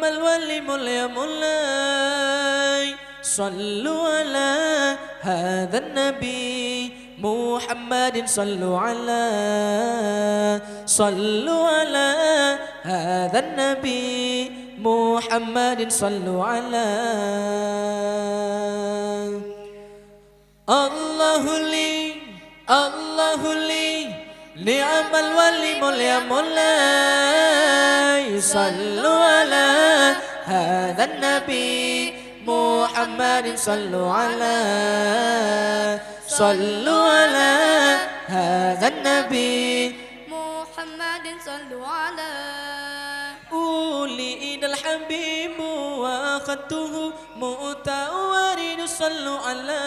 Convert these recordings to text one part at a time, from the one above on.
amal wali mulia mulai. Sallu ala hadha nabi Muhammadin sallu ala hadha nabi Muhammadin sallu ala. Allahu li ni'mal wali mulia mulai. Sallu ala hadha nabi Muhammadin sallu ala hadha nabi Muhammadin sallu ala. uli idal habibu wa akhatuhu mu'tawarin sallu ala.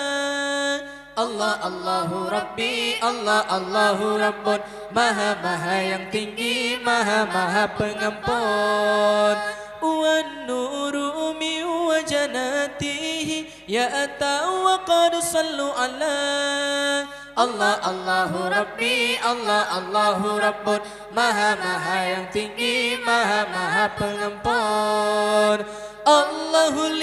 Allah Allahu Rabbi, Allah Allahu Rabbun, Maha Maha yang tinggi, Maha Maha pengampun. Wan nuru min wajanatihi ya atawa qad sallu ala. Allah Allahu Rabbi, Allah Allahu Rabbun, Maha Maha yang tinggi, Maha Maha pengampun. Allahu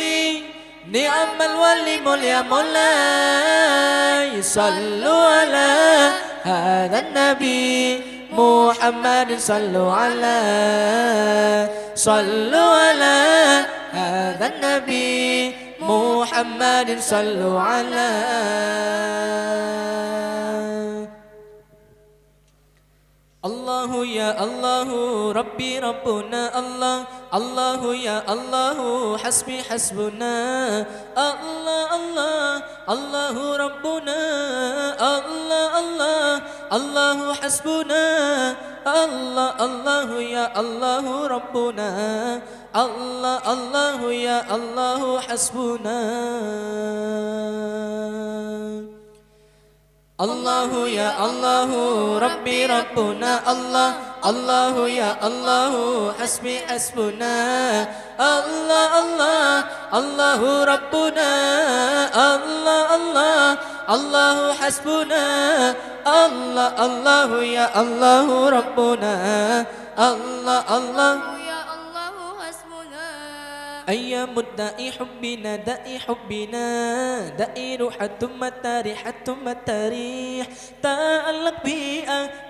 li ni'mal wali mulia mulai. Sallu ala hadha nabi Muhammadin sallu ala hadha nabi Muhammadin sallu ala. Allahu ya Allahu Rabbi Rabbuna Allah. Allahu ya Allahu Hasbi Hasbuna. Allah Allah Allahu Rabbuna. Allah Allah Allahu Hasbuna. Allah Allahu ya Allahu Rabbuna. Allah Allahu ya Allahu Hasbuna. Allahu ya Allahu Rabbi Rabbuna Allah. Allahu ya Allahu Hasbi Hasbuna. Allah Allah Allahu Rabbuna. Allah Allah Allahu Hasbuna. Allah Allahu ya Allahu Rabbuna. Allah Allah أيام الداء حبنا داء حبنا داء روحة متاريحة متاريح. تألق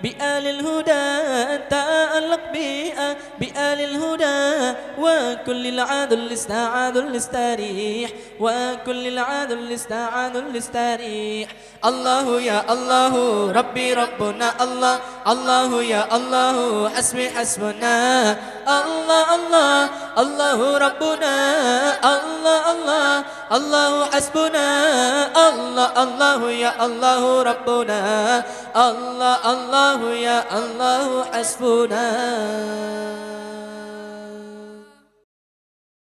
بآل الهدى تألق بآل الهدى وكل العاد الاستعاذ الاستريح وكل العاد الاستعاذ الاستريح. الله يا الله ربي ربنا الله. الله يا الله حسبي حسبنا. الله الله الله ربنا. الله الله الله حسبنا. الله الله يا الله ربنا. الله الله يا الله حسبنا.